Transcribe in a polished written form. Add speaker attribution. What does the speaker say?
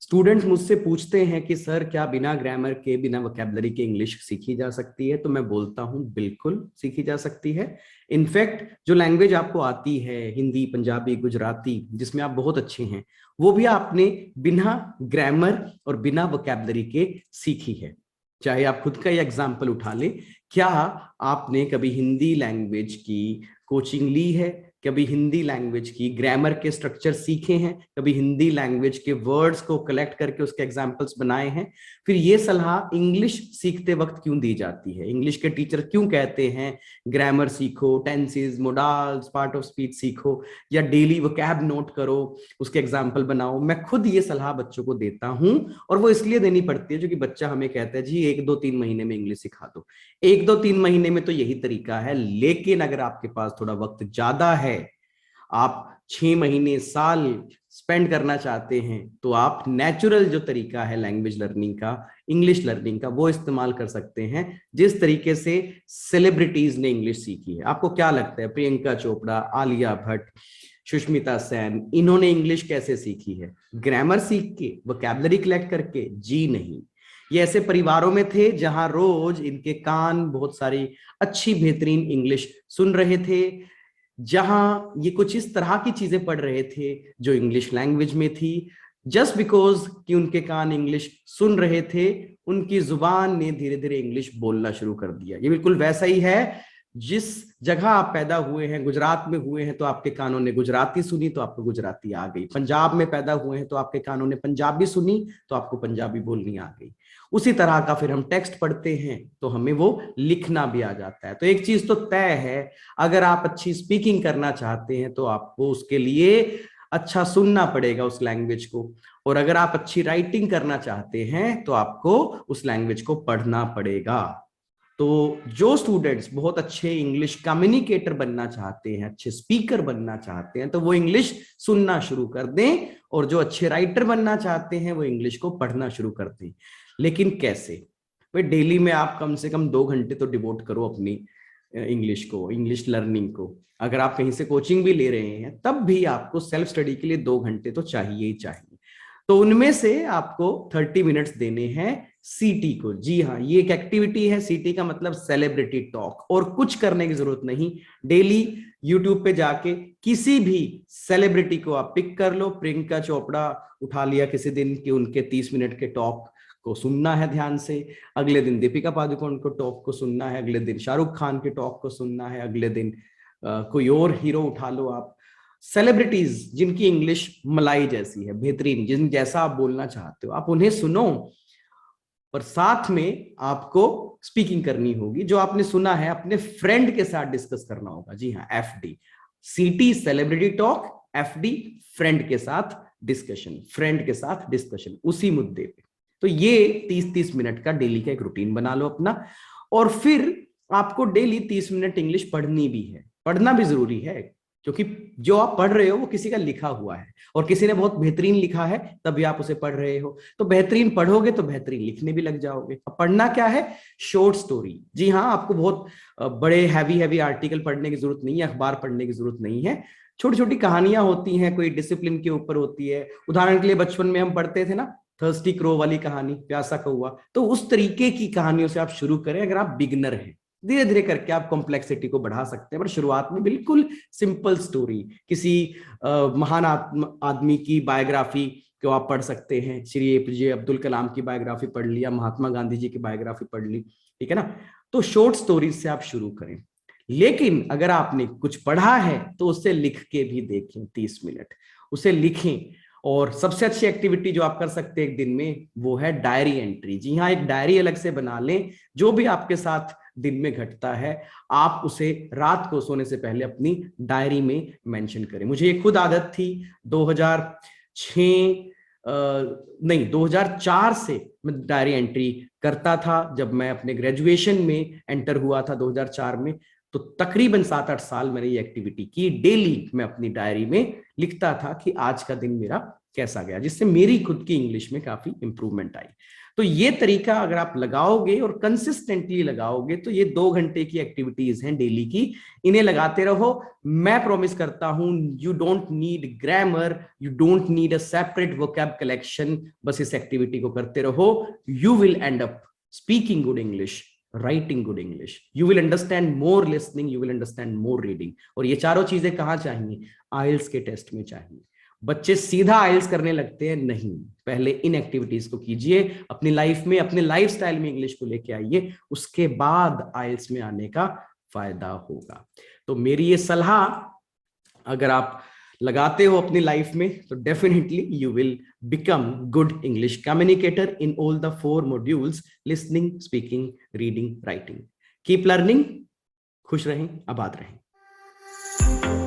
Speaker 1: Students मुझसे पूछते हैं कि सर क्या बिना ग्रामर के, बिना वोकैबुलरी के इंग्लिश सीखी जा सकती है? तो मैं बोलता हूं बिल्कुल सीखी जा सकती है। इनफैक्ट जो लैंग्वेज आपको आती है, हिंदी, पंजाबी, गुजराती, जिसमें आप बहुत अच्छे हैं, वो भी आपने बिना ग्रामर और बिना वोकैबुलरी के सीखी है। चाहे आप खुद का ही एग्जाम्पल उठा लें, क्या आपने कभी हिंदी लैंग्वेज की कोचिंग ली है? कभी हिंदी लैंग्वेज की ग्रामर के स्ट्रक्चर सीखे हैं? कभी हिंदी लैंग्वेज के वर्ड्स को कलेक्ट करके उसके एग्जाम्पल्स बनाए हैं? फिर ये सलाह इंग्लिश सीखते वक्त क्यों दी जाती है? इंग्लिश के टीचर क्यों कहते हैं ग्रामर सीखो, tenses, modals, part of speech सीखो, या डेली वोकैब नोट करो, उसके एग्जाम्पल बनाओ? मैं खुद ये सलाह बच्चों को देता हूं, और वो इसलिए देनी पड़ती है क्योंकि बच्चा हमें कहता है जी 1-2-3 महीने में इंग्लिश सिखा दो। 1-2-3 महीने में तो यही तरीका है, लेकिन अगर आपके पास थोड़ा वक्त ज्यादा है, आप 6 महीने, साल स्पेंड करना चाहते हैं, तो आप नेचुरल जो तरीका है लैंग्वेज लर्निंग का, इंग्लिश लर्निंग का, वो इस्तेमाल कर सकते हैं। जिस तरीके से सेलिब्रिटीज ने इंग्लिश सीखी है, आपको क्या लगता है प्रियंका चोपड़ा, आलिया भट्ट, सुष्मिता सेन, इन्होंने इंग्लिश कैसे सीखी है? ग्रामर सीख के, वोकैबुलरी कलेक्ट करके? जी नहीं। ये ऐसे परिवारों में थे जहां रोज इनके कान बहुत सारी अच्छी बेहतरीन इंग्लिश सुन रहे थे, जहां ये कुछ इस तरह की चीजें पढ़ रहे थे जो इंग्लिश लैंग्वेज में थी। जस्ट बिकॉज कि उनके कान इंग्लिश सुन रहे थे, उनकी जुबान ने धीरे धीरे इंग्लिश बोलना शुरू कर दिया। ये बिल्कुल वैसा ही है, जिस जगह आप पैदा हुए हैं, गुजरात में हुए हैं तो आपके कानों ने गुजराती सुनी तो आपको गुजराती आ गई। पंजाब में पैदा हुए हैं तो आपके कानों ने पंजाबी सुनी तो आपको पंजाबी बोलनी आ गई। उसी तरह का फिर हम टेक्स्ट पढ़ते हैं तो हमें वो लिखना भी आ जाता है। तो एक चीज तो तय है, अगर आप अच्छी स्पीकिंग करना चाहते हैं तो आपको उसके लिए अच्छा सुनना पड़ेगा उस लैंग्वेज को, और अगर आप अच्छी राइटिंग करना चाहते हैं तो आपको उस लैंग्वेज को पढ़ना पड़ेगा। तो जो स्टूडेंट्स बहुत अच्छे इंग्लिश कम्युनिकेटर बनना चाहते हैं, अच्छे स्पीकर बनना चाहते हैं, तो वो इंग्लिश सुनना शुरू कर दें, और जो अच्छे राइटर बनना चाहते हैं वो इंग्लिश को पढ़ना शुरू कर दें। लेकिन कैसे? भाई डेली में आप कम से कम 2 घंटे तो डिवोट करो अपनी इंग्लिश को, इंग्लिश लर्निंग को। अगर आप कहीं से कोचिंग भी ले रहे हैं तब भी आपको सेल्फ स्टडी के लिए 2 घंटे तो चाहिए ही चाहिए। तो उनमें से आपको 30 मिनट्स देने हैं सीटी को। जी हाँ, ये एक एक्टिविटी है। सीटी का मतलब सेलिब्रिटी टॉक, और कुछ करने की जरूरत नहीं। डेली यूट्यूब पे जाके किसी भी सेलिब्रिटी को आप पिक कर लो। प्रियंका चोपड़ा उठा लिया किसी दिन कि उनके 30 मिनट के टॉक को सुनना है ध्यान से, अगले दिन दीपिका पादुकोण को टॉक को सुनना है, अगले दिन शाहरुख खान के टॉक को सुनना है, अगले दिन कोई और हीरो उठा लो आप। सेलिब्रिटीज जिनकी इंग्लिश मलाई जैसी है, बेहतरीन, जिन जैसा आप बोलना चाहते हो, आप उन्हें सुनो, पर साथ में आपको स्पीकिंग करनी होगी। जो आपने सुना है अपने फ्रेंड के साथ डिस्कस करना होगा। जी हाँ, एफडी, सीटी सेलिब्रिटी टॉक, एफडी फ्रेंड के साथ डिस्कशन, फ्रेंड के साथ डिस्कशन उसी मुद्दे पे। तो ये 30-30 मिनट का डेली का एक रूटीन बना लो अपना, और फिर आपको डेली 30 मिनट इंग्लिश पढ़नी भी है। पढ़ना भी जरूरी है, क्योंकि जो आप पढ़ रहे हो वो किसी का लिखा हुआ है, और किसी ने बहुत बेहतरीन लिखा है तभी आप उसे पढ़ रहे हो। तो बेहतरीन पढ़ोगे तो बेहतरीन लिखने भी लग जाओगे। अब पढ़ना क्या है? Short story. जी हाँ, आपको बहुत बड़े हैवी आर्टिकल पढ़ने की जरूरत नहीं है, अखबार पढ़ने की जरूरत नहीं है। छोटी छोटी कहानियां होती हैं, कोई डिसिप्लिन के ऊपर होती है। उदाहरण के लिए बचपन में हम पढ़ते थे ना थर्स्टी क्रो वाली कहानी, प्यासा कौवा, तो उस तरीके की कहानियों से आप शुरू करें अगर आप बिगिनर हैं। धीरे धीरे करके आप कॉम्प्लेक्सिटी को बढ़ा सकते हैं, पर शुरुआत में बिल्कुल सिंपल स्टोरी, किसी महान आदमी की बायोग्राफी को आप पढ़ सकते हैं। श्री एपीजे अब्दुल कलाम की बायोग्राफी पढ़ लिया, महात्मा गांधी जी की बायोग्राफी पढ़ ली, ठीक है ना। तो शॉर्ट स्टोरीज से आप शुरू करें। लेकिन अगर आपने कुछ पढ़ा है तो उसे लिख के भी देखें, 30 मिनट उसे लिखें। और सबसे अच्छी एक्टिविटी जो आप कर सकते हैं एक दिन में, वो है डायरी एंट्री। जी हाँ, एक डायरी अलग से बना लें। जो भी आपके साथ दिन में घटता है, आप उसे रात को सोने से पहले अपनी डायरी में मेंशन करें। मुझे ये खुद आदत थी 2006 नहीं 2004 से मैं डायरी एंट्री करता था। जब मैं अपने ग्रेजुएशन में एंटर हुआ था 2004 में, तो तकरीबन 7-8 साल मैंने ये एक्टिविटी की। डेली मैं अपनी डायरी में लिखता था कि आज का दिन मेरा कैसा गया, जिससे मेरी खुद की इंग्लिश में काफी इंप्रूवमेंट आई। तो ये तरीका अगर आप लगाओगे और कंसिस्टेंटली लगाओगे तो ये 2 घंटे की एक्टिविटीज हैं डेली की, इन्हें लगाते रहो। मैं प्रॉमिस करता हूं, you don't need grammar, you don't need a separate vocab collection, बस इस एक्टिविटी को करते रहो, you will and up speaking good English, writing good English, you will understand more listening, you will understand more reading. और ये चारों चीजें कहां चाहिए? आइल्स के टेस्ट में चाहिए। बच्चे सीधा आइल्स करने लगते हैं, नहीं, पहले इन एक्टिविटीज को कीजिए, अपनी लाइफ में, अपने लाइफस्टाइल में इंग्लिश को लेके आइए, उसके बाद आइल्स में आने का फायदा होगा। तो मेरी ये सलाह अगर आप लगाते हो अपनी लाइफ में तो definitely you will become good English communicator in all the 4 modules, listening, speaking, reading, writing. Keep learning. खुश रहें, आबाद रहें।